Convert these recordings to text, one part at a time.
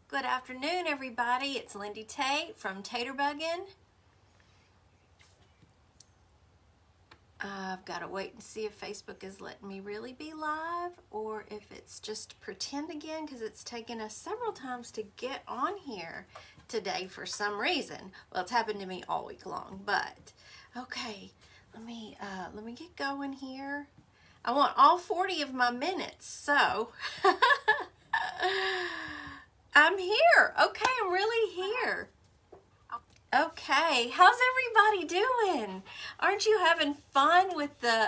Good afternoon, everybody. It's Lindy Tate from Taterbuggin. I've got to wait and see if Facebook is letting me really be live or if it's just pretend again, because it's taken us several times to get on here today for some reason. Well, it's happened to me all week long, but okay, let me get going here. I want all 40 of my minutes, so I'm here. Okay, I'm really here. Okay, how's everybody doing? Aren't you having fun with the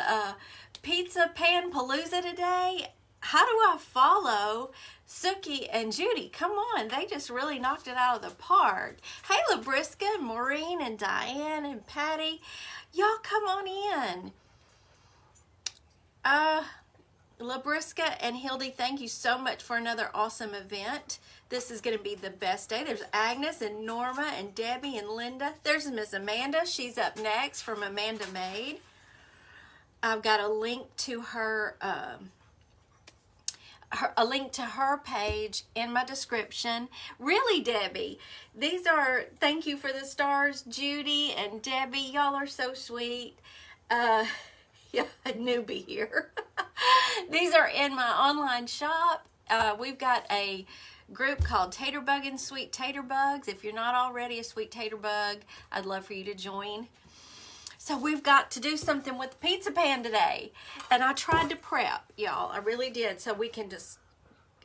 pizza pan palooza today? How do I follow Suki and Judy? Come on, they just really knocked it out of the park. Hey, LaBrisca and Maureen and Diane and Patty, y'all come on in. LaBrisca and Hildy, thank you so much for another awesome event. This is going to be the best day. There's Agnes and Norma and Debbie and Linda. There's Miss Amanda. She's up next from Amanda Maid. I've got a link to her page in my description. Really, Debbie, these are, thank you for the stars, Judy and Debbie. Y'all are so sweet. Yeah, a newbie here. These are in my online shop. We've got a group called Taterbuggin Sweet Tater Bugs. If you're not already a sweet tater bug, I'd love for you to join. So we've got to do something with the pizza pan today. And I tried to prep, y'all. I really did. So we can just,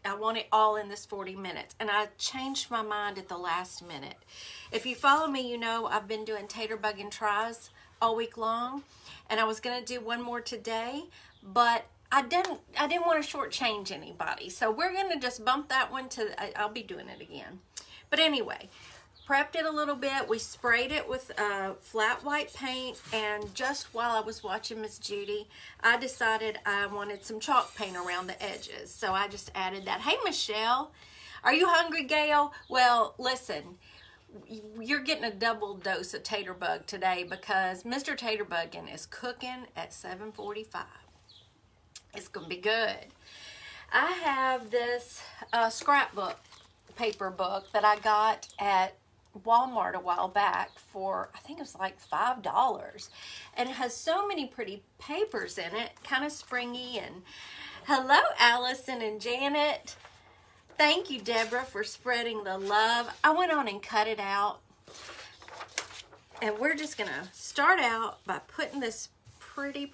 I want it all in this 40 minutes. And I changed my mind at the last minute. If you follow me, you know I've been doing Taterbuggin tries all week long. And I was going to do one more today, but I didn't want to shortchange anybody. So we're going to just bump that one to, I'll be doing it again. But anyway, prepped it a little bit. We sprayed it with flat white paint. And just while I was watching Miss Judy, I decided I wanted some chalk paint around the edges. So I just added that. Hey, Michelle, are you hungry, Gail? Well, listen, you're getting a double dose of Taterbug today because Mr. Taterbuggin is cooking at 7:45. It's going to be good. I have this scrapbook paper book that I got at Walmart a while back for, I think it was like $5. And it has so many pretty papers in it, kind of springy. And hello, Allison and Janet. Thank you, Deborah, for spreading the love. I went on and cut it out. And we're just going to start out by putting this pretty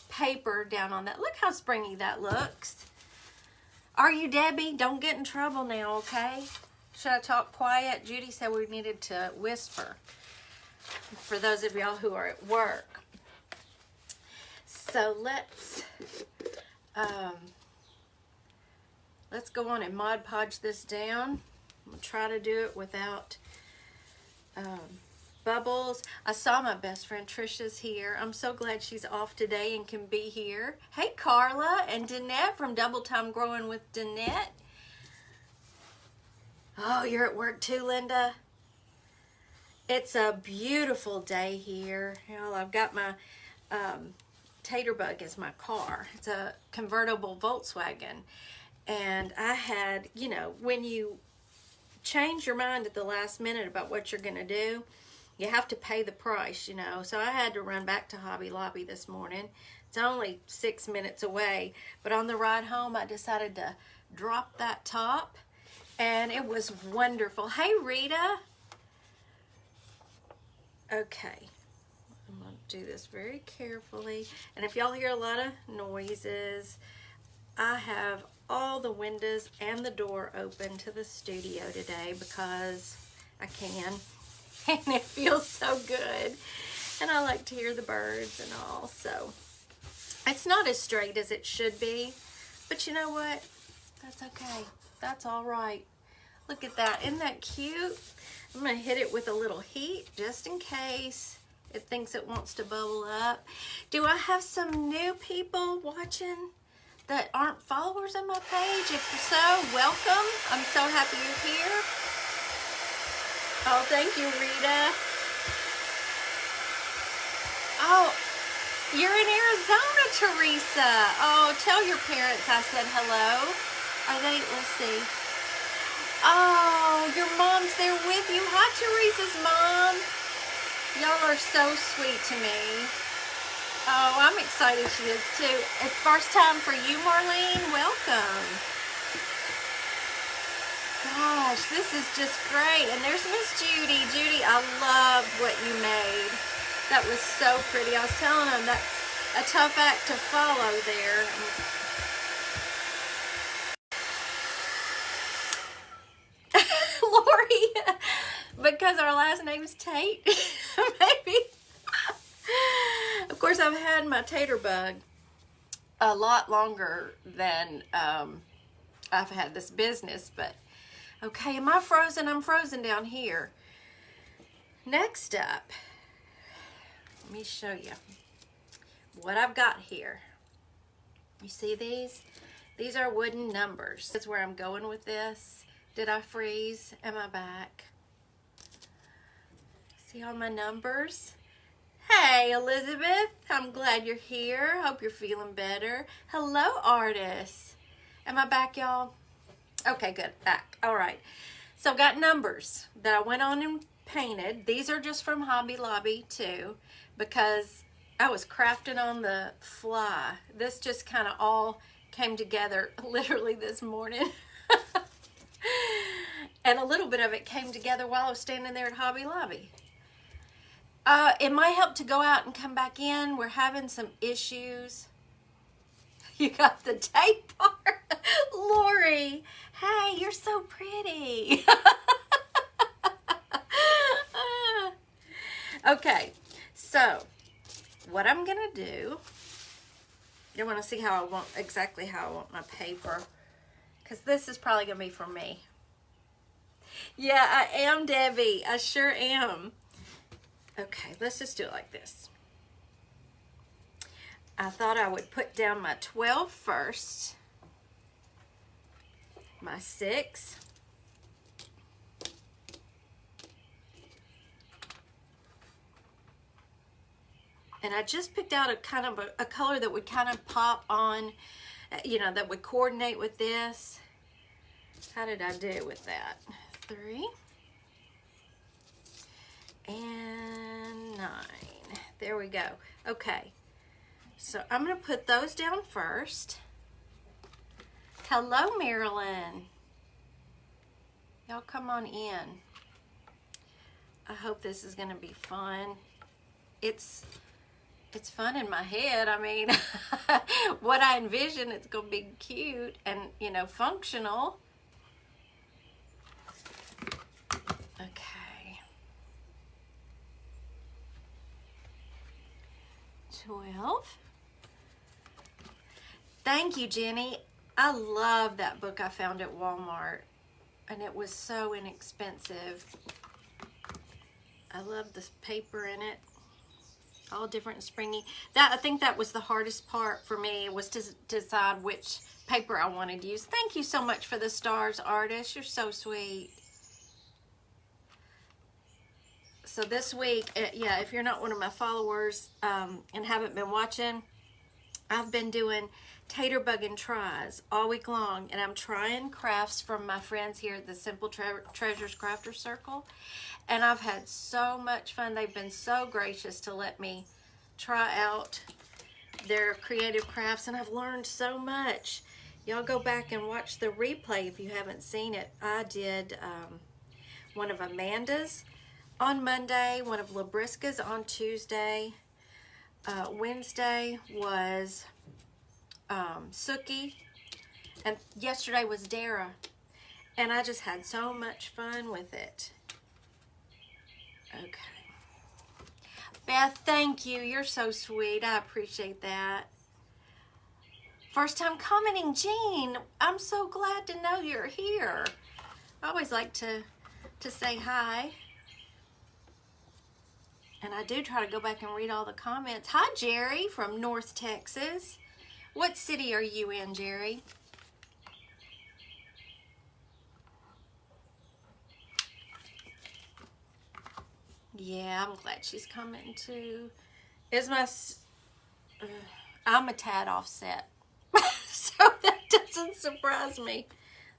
paper down on that. Look how springy that looks. Are you, Debbie? Don't get in trouble now, okay? Should I talk quiet? Judy said we needed to whisper for those of y'all who are at work. So let's go on and Mod Podge this down. I'm going to try to do it without bubbles. I saw my best friend Trisha's here. I'm so glad she's off today and can be here. Hey, Carla and Danette from Double Time Growing with Danette. Oh, you're at work too, Linda? It's a beautiful day here. Well, I've got my Taterbug as my car. It's a convertible Volkswagen. And I had, you know, when you change your mind at the last minute about what you're going to do, you have to pay the price, you know. So I had to run back to Hobby Lobby this morning. It's only 6 minutes away. But on the ride home, I decided to drop that top. And it was wonderful. Hey, Rita. Okay. I'm going to do this very carefully. And if y'all hear a lot of noises, I have all the windows and the door open to the studio today because I can. And it feels so good. And I like to hear the birds and all. So it's not as straight as it should be. But you know what? That's okay. That's all right. Look at that. Isn't that cute? I'm going to hit it with a little heat just in case it thinks it wants to bubble up. Do I have some new people watching that aren't followers on my page? If so, welcome. I'm so happy you're here. Oh, thank you, Rita. Oh, you're in Arizona, Teresa. Oh, tell your parents I said hello. Are they, let's see. Oh, your mom's there with you. Hi, Teresa's mom. Y'all are so sweet to me. Oh, I'm excited she is too. It's first time for you, Marlene. Welcome. Gosh, this is just great. And there's Miss Judy. Judy, I loved what you made. That was so pretty. I was telling them that's a tough act to follow there. Lori, because our last name is Tate, maybe. Of course, I've had my Taterbug a lot longer than I've had this business, but okay, am I frozen? I'm frozen down here. Next up, let me show you what I've got here. You see these? These are wooden numbers. That's where I'm going with this. Did I freeze? Am I back? See all my numbers? Hey, Elizabeth. I'm glad you're here. Hope you're feeling better. Hello, artists. Am I back, y'all? Okay, good. Back. All right. So I've got numbers that I went on and painted. These are just from Hobby Lobby, too, because I was crafting on the fly. This just kind of all came together literally this morning. And a little bit of it came together while I was standing there at Hobby Lobby. It might help to go out and come back in. We're having some issues. You got the tape part. Lori, hey, you're so pretty. Okay, so what I'm going to do, you want to see how I want, exactly how I want my paper, because this is probably going to be for me. Yeah, I am, Debbie. I sure am. Okay, let's just do it like this. I thought I would put down my 12 first, my 6, and I just picked out a kind of a color that would kind of pop on, you know, that would coordinate with this. How did I do with that? 3 and 9. There we go. Okay, so I'm going to put those down first. Hello, Marilyn. Y'all come on in. I hope this is going to be fun. It's fun in my head. I mean, what I envision, it's going to be cute and, you know, functional. Okay. 12. Thank you, Jenny. I love that book I found at Walmart, and it was so inexpensive. I love this paper in it, all different and springy. I think that was the hardest part for me, was to decide which paper I wanted to use. Thank you so much for the stars, artist. You're so sweet. So this week, yeah, if you're not one of my followers and haven't been watching, I've been doing Taterbuggin tries all week long, and I'm trying crafts from my friends here at the Simple Treasures Crafter Circle, and I've had so much fun. They've been so gracious to let me try out their creative crafts, and I've learned so much. Y'all go back and watch the replay if you haven't seen it. I did one of Amanda's on Monday, one of Labriska's on Tuesday. Wednesday was Suki, and yesterday was Dara, and I just had so much fun with it. Okay. Beth, thank you. You're so sweet. I appreciate that. First time commenting, Jean. I'm so glad to know you're here. I always like to say hi. And I do try to go back and read all the comments. Hi, Jerry from North Texas. What city are you in, Jerry? Yeah, I'm glad she's commenting too. I'm a tad offset. So that doesn't surprise me.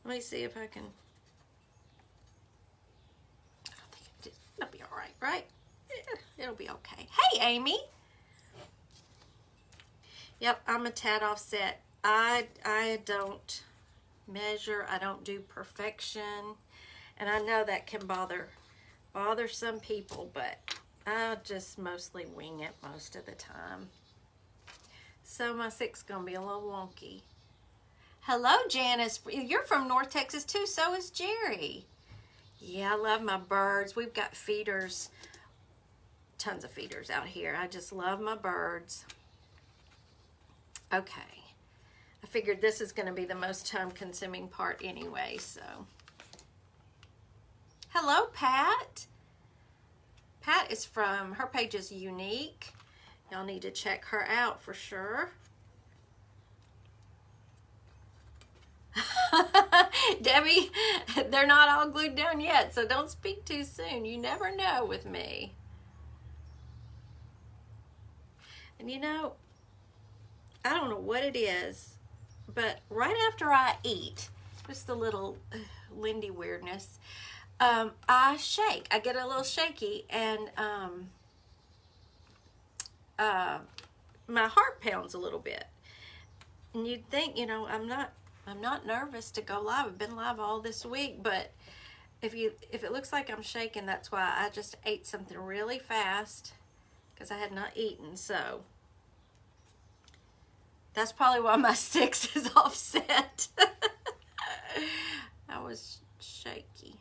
Let me see if I can. right? It'll be okay. Hey, Amy. Yep, I'm a tad offset. I don't measure. I don't do perfection. And I know that can bother some people, but I just mostly wing it most of the time. So my 6's going to be a little wonky. Hello, Janice. You're from North Texas, too. So is Jerry. Yeah, I love my birds. We've got feeders. Tons of feeders out here. I just love my birds. Okay. I figured this is going to be the most time-consuming part anyway, so. Hello, Pat. Pat is from, her page is unique. Y'all need to check her out for sure. Debbie, they're not all glued down yet, so don't speak too soon. You never know with me. And you know, I don't know what it is, but right after I eat, just a little Lindy weirdness, I shake. I get a little shaky, and my heart pounds a little bit. And you'd think, you know, I'm not nervous to go live. I've been live all this week, but if it looks like I'm shaking, that's why I just ate something really fast because I had not eaten. So that's probably why my 6 is offset. I was shaky.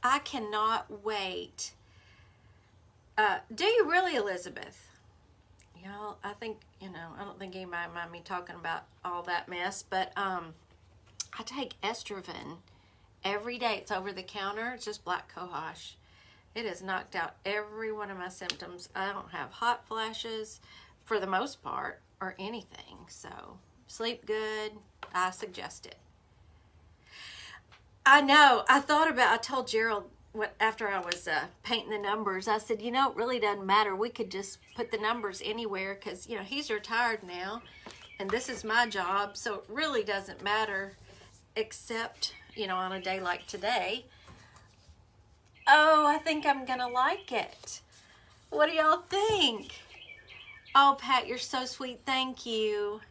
I cannot wait. Do you really, Elizabeth? Y'all, I think, you know, I don't think anybody mind me talking about all that mess, but I take Estroven every day. It's over the counter. It's just black cohosh. It has knocked out every one of my symptoms. I don't have hot flashes for the most part or anything. So sleep good. I suggest it. I know. I told Gerald after I was painting the numbers, I said, you know, it really doesn't matter. We could just put the numbers anywhere because, you know, he's retired now and this is my job. So it really doesn't matter except, you know, on a day like today. Oh, I think I'm going to like it. What do y'all think? Oh, Pat, you're so sweet. Thank you.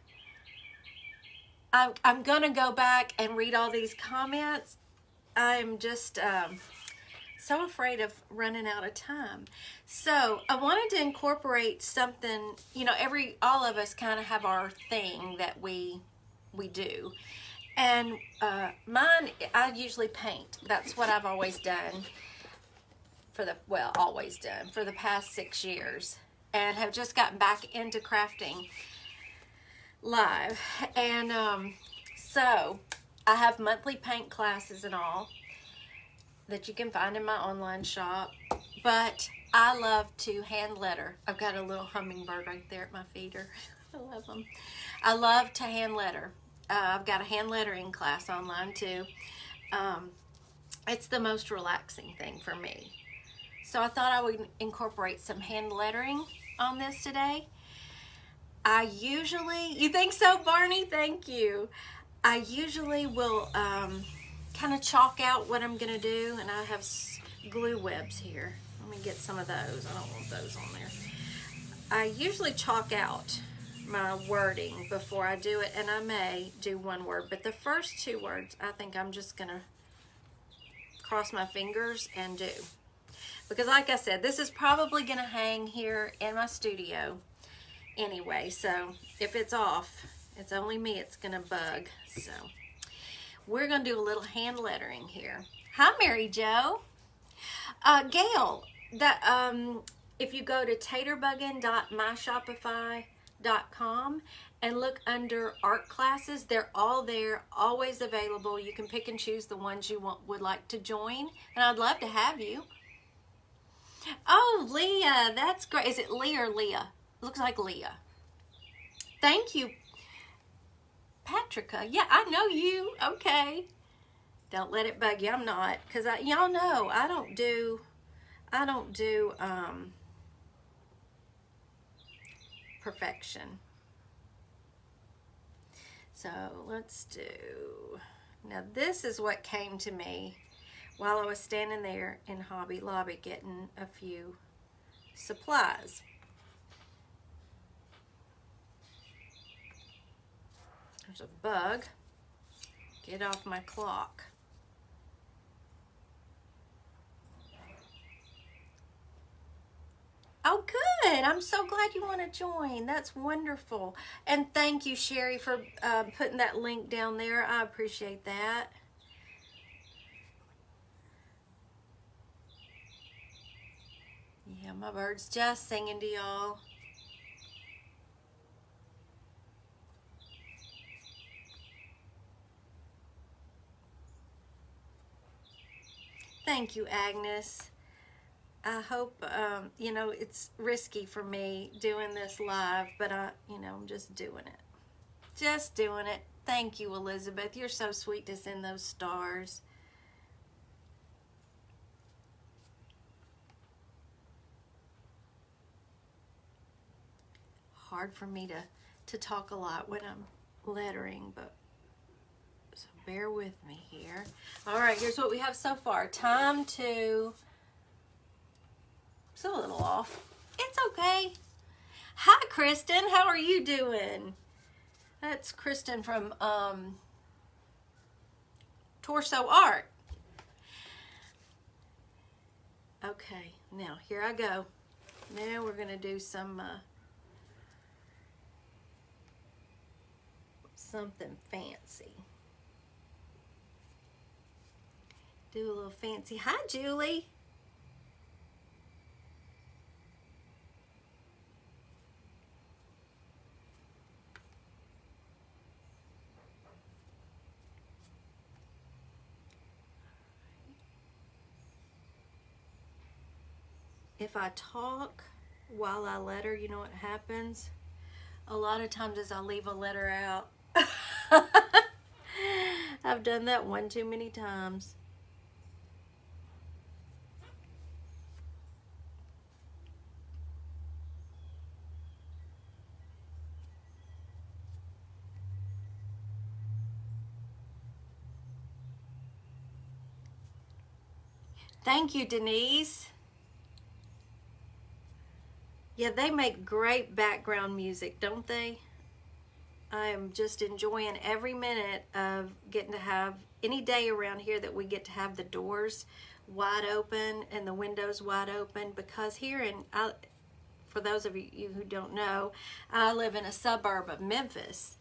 I'm going to go back and read all these comments. I'm just so afraid of running out of time. So I wanted to incorporate something, you know, all of us kind of have our thing that we do. And mine, I usually paint. That's what I've always done always done for the past 6 years, and have just gotten back into crafting live. And so I have monthly paint classes and all that you can find in my online shop, but I love to hand letter. I've got a little hummingbird right there at my feeder. I love them. I love to hand letter. I've got a hand lettering class online too. It's the most relaxing thing for me. So I thought I would incorporate some hand lettering on this today. You think so, Barney? Thank you. I usually will kind of chalk out what I'm going to do, and I have glue webs here. Let me get some of those. I don't want those on there. I usually chalk out my wording before I do it, and I may do one word, but the first 2 words I think I'm just going to cross my fingers and do. Because like I said, this is probably going to hang here in my studio anyway, so if it's off, it's only me it's going to bug. So we're going to do a little hand lettering here. Hi, Mary Jo. Gail, if you go to taterbuggin.myshopify.com and look under art classes, they're all there, always available. You can pick and choose the ones you would like to join, and I'd love to have you. Oh, Leah, that's great. Is it Leah or Leah? It looks like Leah. Thank you, Patricia. Yeah, I know you. Okay. Don't let it bug you. I'm not, because y'all know I don't do perfection. So let's do, now this is what came to me while I was standing there in Hobby Lobby getting a few supplies. There's a bug. Get off my clock. Oh, good. I'm so glad you want to join. That's wonderful. And thank you, Sherry, for putting that link down there. I appreciate that. Yeah, my bird's just singing to y'all. Thank you, Agnes. I hope, you know, it's risky for me doing this live, but I'm just doing it. Just doing it. Thank you, Elizabeth. You're so sweet to send those stars. Hard for me to talk a lot when I'm lettering, but so bear with me here. All right, here's what we have so far. Time to... It's a little off. It's okay. Hi, Kristen. How are you doing? That's Kristen from Torso Art. Okay, now here I go. Now we're going to do some something fancy. Do a little fancy. Hi, Julie. If I talk while I letter, you know what happens? A lot of times as I leave a letter out. I've done that one too many times. Thank you, Denise. Yeah, they make great background music, don't they? I am just enjoying every minute of getting to have any day around here that we get to have the doors wide open and the windows wide open, because here for those of you who don't know, I live in a suburb of Memphis,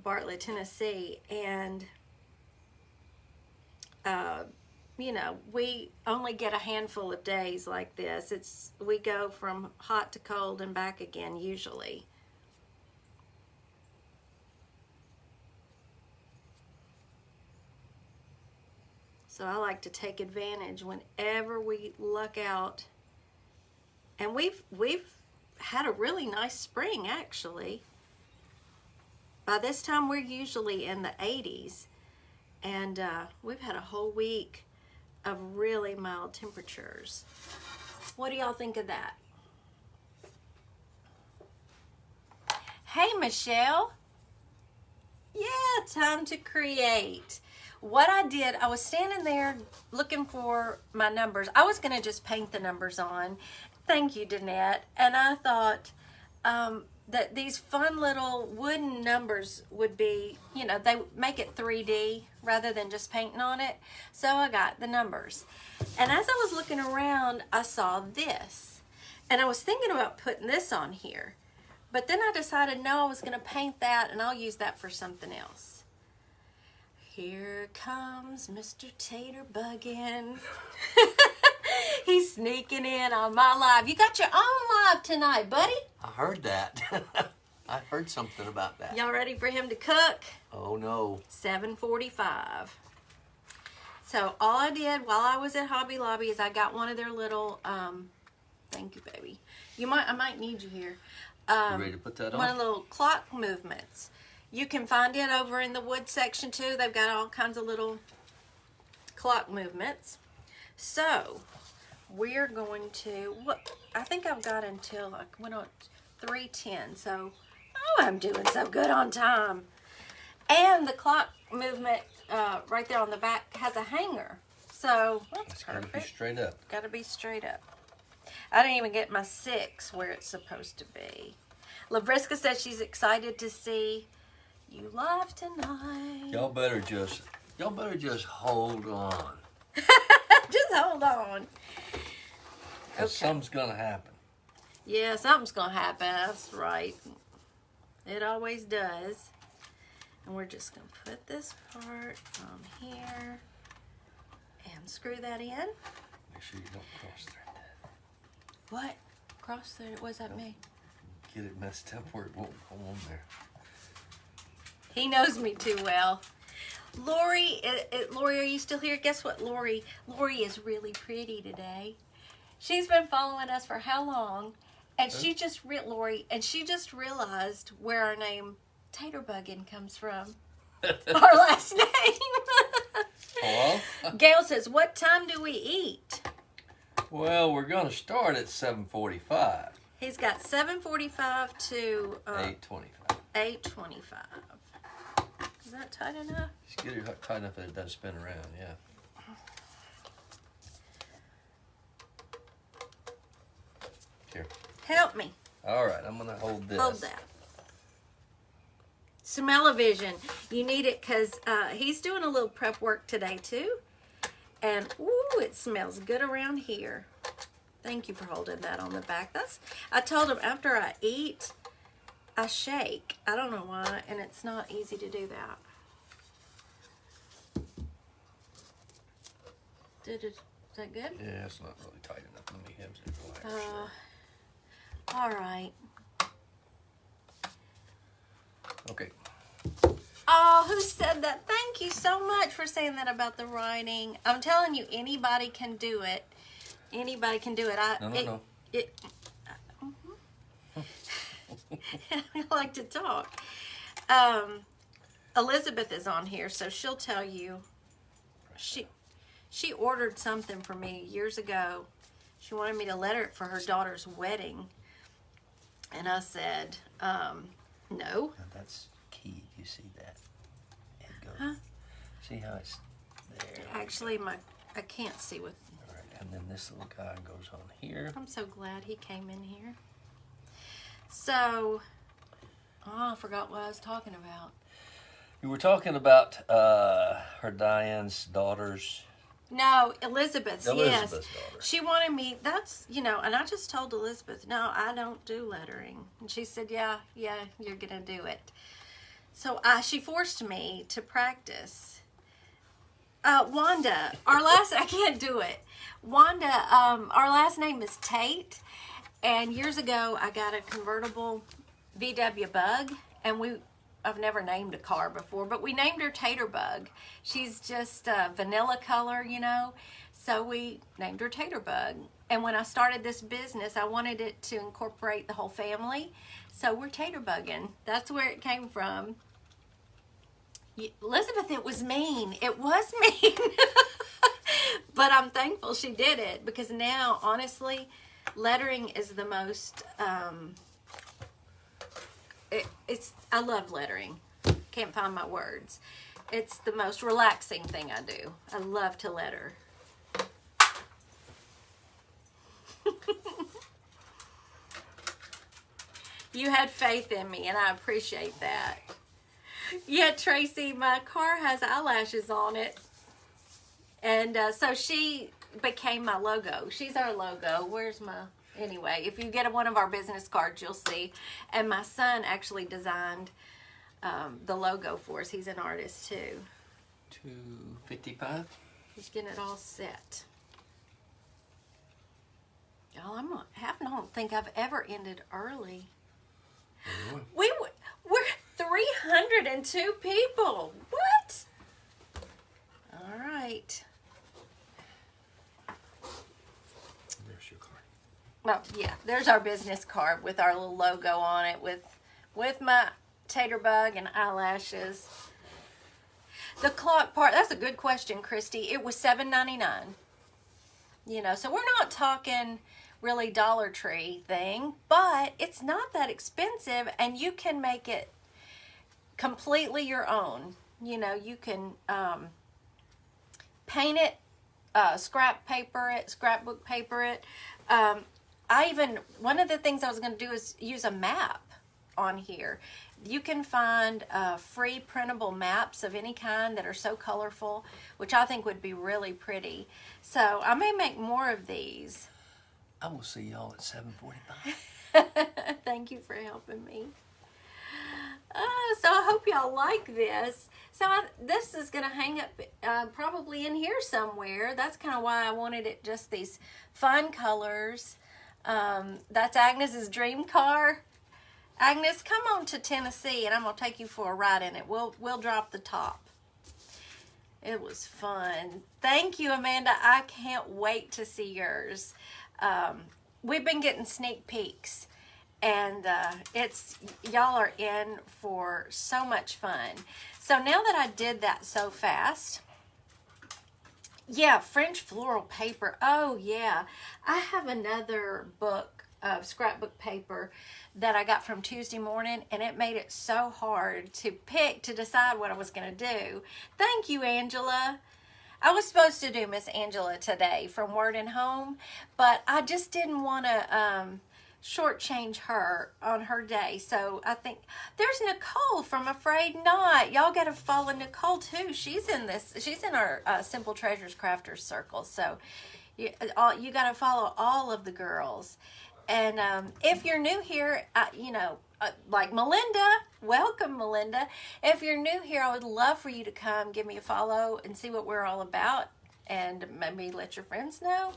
Bartlett, Tennessee, and you know, we only get a handful of days like this. We go from hot to cold and back again usually. So I like to take advantage whenever we luck out. And we've had a really nice spring, actually. By this time, we're usually in the 80s. And we've had a whole week of really mild temperatures. What do y'all think of that? Hey, Michelle. Yeah, time to create. What I did, I was standing there looking for my numbers. I was going to just paint the numbers on. Thank you, Danette. And I thought that these fun little wooden numbers would be, you know, they make it 3D rather than just painting on it. So I got the numbers. And as I was looking around, I saw this. And I was thinking about putting this on here. But then I decided, no, I was going to paint that and I'll use that for something else. Here comes Mr. Taterbuggin. He's sneaking in on my live. You got your own live tonight, buddy. I heard that. I heard something about that. Y'all ready for him to cook? Oh, no. 7:45. So all I did while I was at Hobby Lobby is I got one of their little, thank you, baby. I might need you here. You ready to put that on? One of the little clock movements. You can find it over in the wood section too. They've got all kinds of little clock movements. So we're going to, I think I've got until I went on 3:10. So, oh, I'm doing so good on time. And the clock movement right there on the back has a hanger. So that's It's gotta be perfect. straight up. Got to be straight up. I didn't even get my 6 where it's supposed to be. Labriska says she's excited to see you live tonight. Y'all better just hold on. Just hold on. 'Cause something's gonna happen. Yeah, something's going to happen. That's right. It always does. And we're just going to put this part on here and screw that in. Make sure you don't cross thread that. What? Cross thread? What does that mean? Get it messed up where it won't go on there. He knows me too well. Lori, Lori, are you still here? Guess what, Lori? Lori is really pretty today. She's been following us for how long? And she just Lori, and she just realized where our name Taterbuggin comes from. Our last name. Well, Gail says, "What time do we eat?" well, we're gonna start at 7:45. He's got 7:45 to 8:25. 8:25. Is that tight enough? Just get it tight enough that it doesn't spin around. Yeah. Here. Help me. All right, I'm gonna hold this. Hold that. Smell-o-vision. You need it because he's doing a little prep work today too. And ooh, it smells good around here. Thank you for holding that on the back. I told him after I eat, I shake. I don't know why, and it's not easy to do that. Is that good? Yeah, it's not really tight enough. Let me have it relax. All right. Okay. Oh, who said that? Thank you so much for saying that about the writing. I'm telling you, anybody can do it. Anybody can do it. No. I like to talk. Elizabeth is on here, so she'll tell you. She ordered something for me years ago. She wanted me to letter it for her daughter's wedding. And I said, no. Now that's key. You see that? It goes. Huh? See how it's there? Actually, I can't see with. All right, and then this little guy goes on here. I'm so glad he came in here. So, I forgot what I was talking about. You were talking about her Diane's daughter's. No, Elizabeth's, yes. Elizabeth's daughter. She wanted me, and I just told Elizabeth, no, I don't do lettering. And she said, yeah, you're going to do it. So she forced me to practice. Wanda, I can't do it. Wanda, our last name is Tate. And years ago, I got a convertible VW Bug. And I've never named a car before, but we named her Taterbug. She's just vanilla color, So we named her Taterbug. And when I started this business, I wanted it to incorporate the whole family. So we're Taterbuggin. That's where it came from. Elizabeth, it was mean. It was mean. But I'm thankful she did it because now, honestly, lettering is the most... I love lettering. Can't find my words. It's the most relaxing thing I do. I love to letter. You had faith in me, and I appreciate that. Yeah, Tracy, my car has eyelashes on it. And so she became my logo. She's our logo. Where's my... Anyway, if you get one of our business cards, you'll see. And my son actually designed the logo for us. He's an artist, too. 2:55. He's getting it all set. Y'all, I don't think I've ever ended early. We're 302 people. What? All right. There's your card. Well, yeah, there's our business card with our little logo on it with my Taterbug and eyelashes. The clock part, that's a good question, Christy. It was $7.99. So we're not talking really Dollar Tree thing, but it's not that expensive and you can make it completely your own. You can paint it scrapbook paper it. One of the things I was going to do is use a map on here. You can find free printable maps of any kind that are so colorful, which I think would be really pretty. So I may make more of these. I will see y'all at 7:45. Thank you for helping me. So I hope y'all like this. So this is going to hang up probably in here somewhere. That's kind of why I wanted it just these fun colors. That's Agnes's dream car. Agnes, come on to Tennessee and I'm going to take you for a ride in it. We'll drop the top. It was fun. Thank you, Amanda. I can't wait to see yours. We've been getting sneak peeks. And y'all are in for so much fun. So now that I did that so fast, yeah, French floral paper. Oh yeah, I have another book of scrapbook paper that I got from Tuesday morning, and it made it so hard to decide what I was going to do. Thank you, Angela. I was supposed to do Miss Angela today from Word and Home, but I just didn't want to shortchange her on her day. So I think there's Nicole from Afraid Not. Y'all got to follow Nicole too. She's in our Simple Treasures Crafters circle. So you got to follow all of the girls. And if you're new here, like Melinda, welcome Melinda. If you're new here, I would love for you to come give me a follow and see what we're all about, and maybe let your friends know.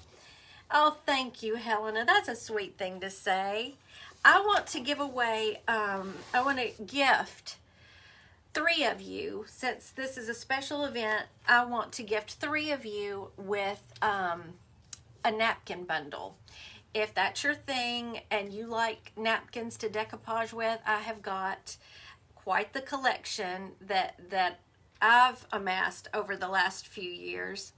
Oh, thank you, Helena. That's a sweet thing to say. I want to give away, I want to gift 3 of you. Since this is a special event, I want to gift 3 of you with a napkin bundle. If that's your thing and you like napkins to decoupage with, I have got quite the collection that I've amassed over the last few years.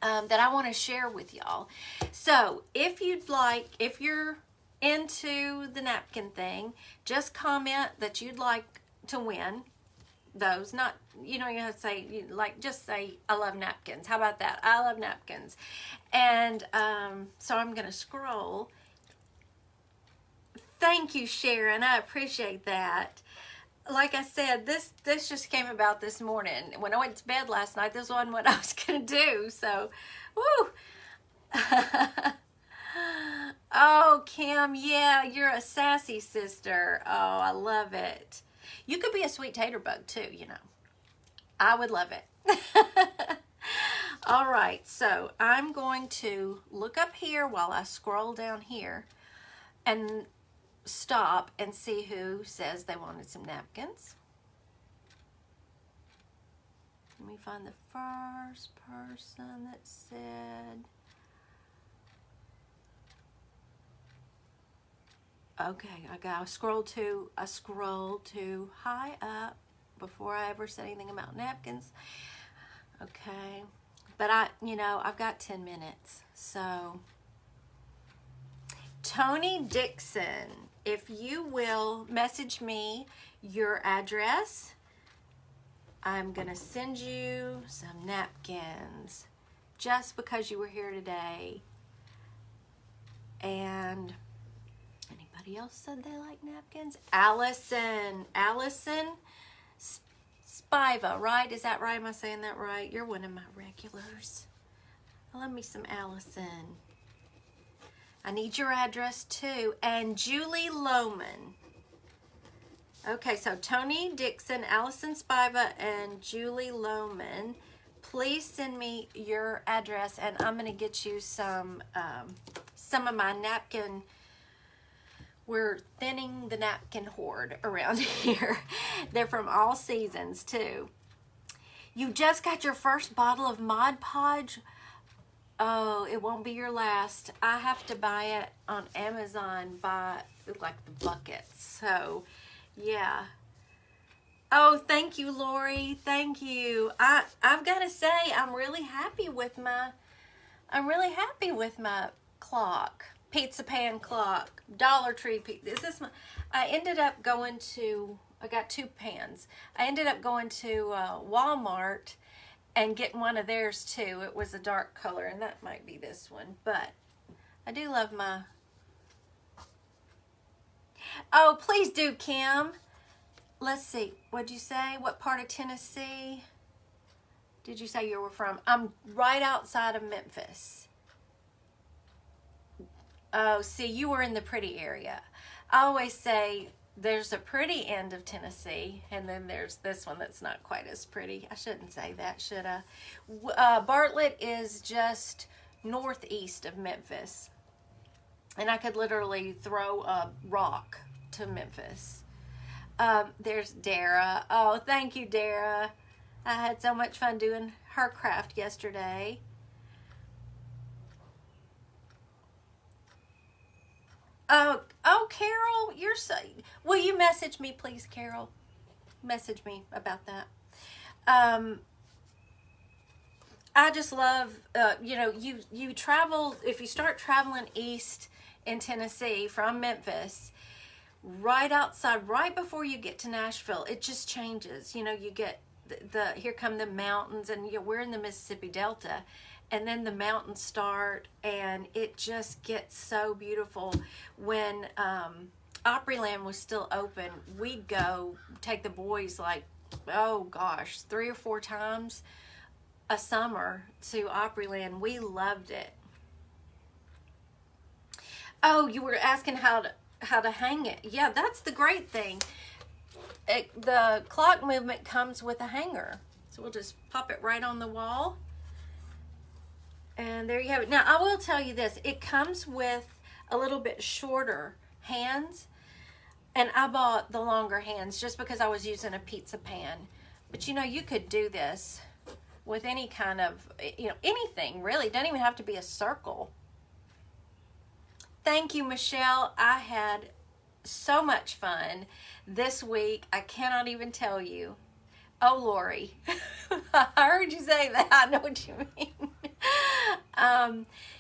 That I want to share with y'all. So if you're into the napkin thing, just comment that you'd like to win those. Not, you have to say, just say, I love napkins. How about that? I love napkins. And so I'm going to scroll. Thank you, Sharon. I appreciate that. Like I said, this just came about this morning. When I went to bed last night, this wasn't what I was going to do. So, woo. Oh, Kim, yeah, you're a sassy sister. Oh, I love it. You could be a sweet tater bug too, I would love it. All right, so I'm going to look up here while I scroll down here and stop and see who says they wanted some napkins. Let me find the first person that said. Okay, I gotta scroll too high up before I ever said anything about napkins. Okay, but I've got 10 minutes, so. Tony Dixon, if you will message me your address, I'm going to send you some napkins just because you were here today. And anybody else said they like napkins? Allison Spiva, right? Is that right? Am I saying that right? You're one of my regulars. I love me some Allison. I need your address too. And Julie Lohman. Okay, so Tony Dixon, Allison Spiva, and Julie Lohman. Please send me your address, and I'm going to get you some of my napkin. We're thinning the napkin hoard around here. They're from all seasons too. You just got your first bottle of Mod Podge. Oh, it won't be your last. I have to buy it on Amazon by like the buckets. So, yeah. Oh, thank you, Lori. Thank you. I've got to say I'm really happy with my clock. Pizza pan clock. Dollar Tree pizza. I got 2 pans. I ended up going to Walmart and getting one of theirs too. It was a dark color, and that might be this one, but I do love my... Oh, please do, Kim. Let's see. What'd you say? What part of Tennessee did you say you were from? I'm right outside of Memphis. Oh, see, you were in the pretty area. I always say there's a pretty end of Tennessee, and then there's this one that's not quite as pretty. I shouldn't say that, should I? Bartlett is just northeast of Memphis, and I could literally throw a rock to Memphis. There's Dara. Oh, thank you, Dara. I had so much fun doing her craft yesterday. Oh, Carol, you're so... Will you message me, please, Carol? Message me about that. I just love, you travel, if you start traveling east in Tennessee from Memphis, right outside, right before you get to Nashville, it just changes. You get here come the mountains, and we're in the Mississippi Delta, and then the mountains start, and it just gets so beautiful. When Opryland was still open, we'd go take the boys, like, oh gosh, 3 or 4 times a summer to Opryland. We loved it. Oh, you were asking how to hang it. Yeah, that's the great thing. The clock movement comes with a hanger, so we'll just pop it right on the wall. And there you have it. Now, I will tell you this. It comes with a little bit shorter hands. And I bought the longer hands just because I was using a pizza pan. But, you could do this with any kind of, anything, really. It doesn't even have to be a circle. Thank you, Michelle. I had so much fun this week. I cannot even tell you. Oh, Lori. I heard you say that. I know what you mean.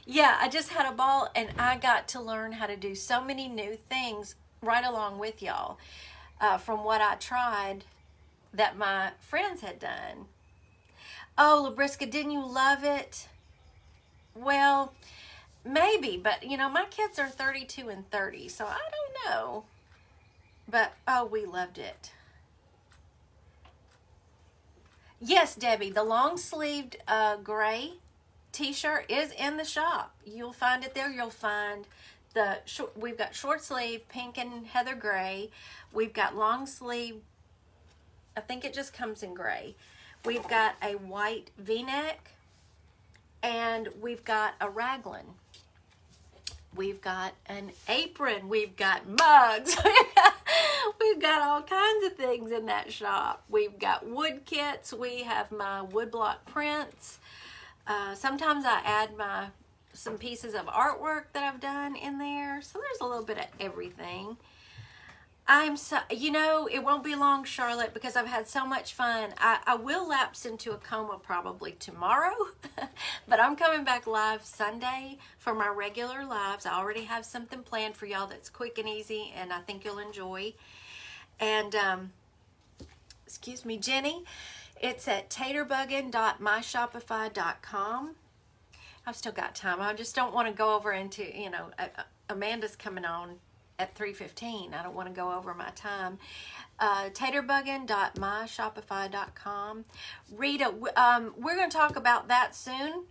Yeah, I just had a ball, and I got to learn how to do so many new things right along with y'all from what I tried that my friends had done. Oh, Labriska, didn't you love it? Well, maybe, but my kids are 32 and 30, so I don't know. But, oh, we loved it. Yes, Debbie, the long-sleeved gray t-shirt is in the shop. You'll find it there. You'll find we've got short sleeve, pink and heather gray. We've got long sleeve, I think it just comes in gray. We've got a white v-neck, and we've got a raglan. We've got an apron. We've got mugs. We've got all kinds of things in that shop. We've got wood kits. We have my woodblock prints. Sometimes I add some pieces of artwork that I've done in there. So there's a little bit of everything. It won't be long, Charlotte, because I've had so much fun. I will lapse into a coma probably tomorrow, but I'm coming back live Sunday for my regular lives. I already have something planned for y'all that's quick and easy, and I think you'll enjoy. And, excuse me, Jenny, it's at taterbuggin.myshopify.com. I've still got time. I just don't want to go over into, Amanda's coming on at 3:15. I don't want to go over my time. Taterbuggin.myshopify.com. Rita, we're going to talk about that soon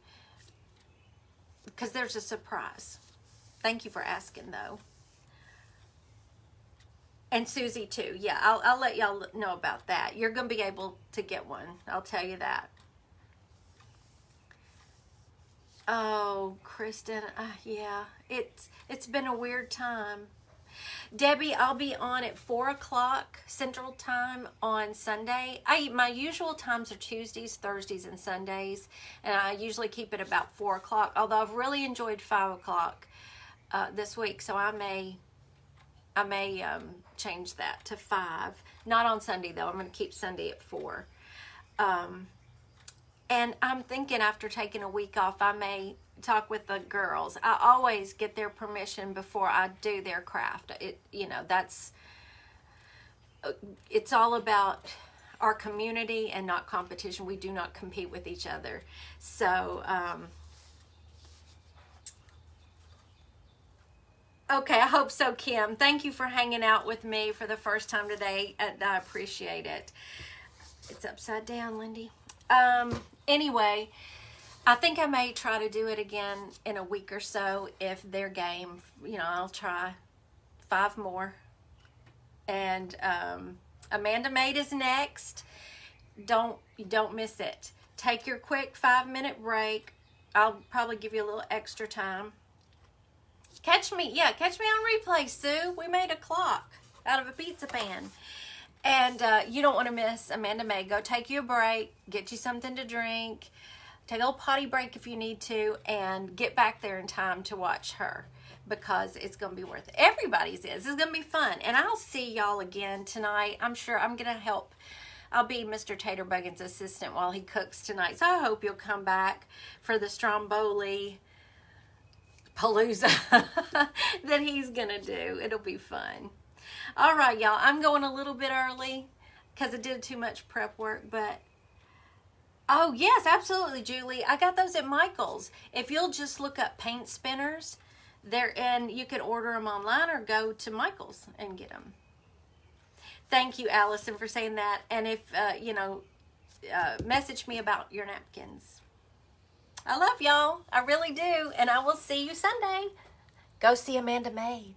because there's a surprise. Thank you for asking, though. And Susie, too. Yeah, I'll let y'all know about that. You're going to be able to get one. I'll tell you that. Oh, Kristen, yeah, it's been a weird time. Debbie, I'll be on at 4 o'clock Central Time on Sunday. My usual times are Tuesdays, Thursdays, and Sundays, and I usually keep it about 4 o'clock, although I've really enjoyed 5 o'clock this week, so I may change that to 5. Not on Sunday, though. I'm going to keep Sunday at 4. And I'm thinking after taking a week off, I may talk with the girls. I always get their permission before I do their craft. It's all about our community and not competition. We do not compete with each other. So, okay, I hope so, Kim. Thank you for hanging out with me for the first time today. I appreciate it. It's upside down, Lindy. Anyway, I think I may try to do it again in a week or so if they're game. You know, I'll try 5 more. And Amanda Maid is next. Don't miss it. Take your quick 5-minute break. I'll probably give you a little extra time. Catch me on replay, Sue. We made a clock out of a pizza pan. And you don't want to miss Amanda May. Go take you a break, get you something to drink, take a little potty break if you need to, and get back there in time to watch her, because it's going to be worth it. Everybody's is. It's going to be fun. And I'll see y'all again tonight. I'm sure I'm going to help. I'll be Mr. Taterbuggin's assistant while he cooks tonight. So I hope you'll come back for the Stromboli Palooza that he's going to do. It'll be fun. All right, y'all. I'm going a little bit early because I did too much prep work, but oh, yes, absolutely, Julie. I got those at Michael's. If you'll just look up paint spinners, and you can order them online or go to Michael's and get them. Thank you, Allison, for saying that. And if, message me about your napkins. I love y'all. I really do. And I will see you Sunday. Go see Amanda Maid.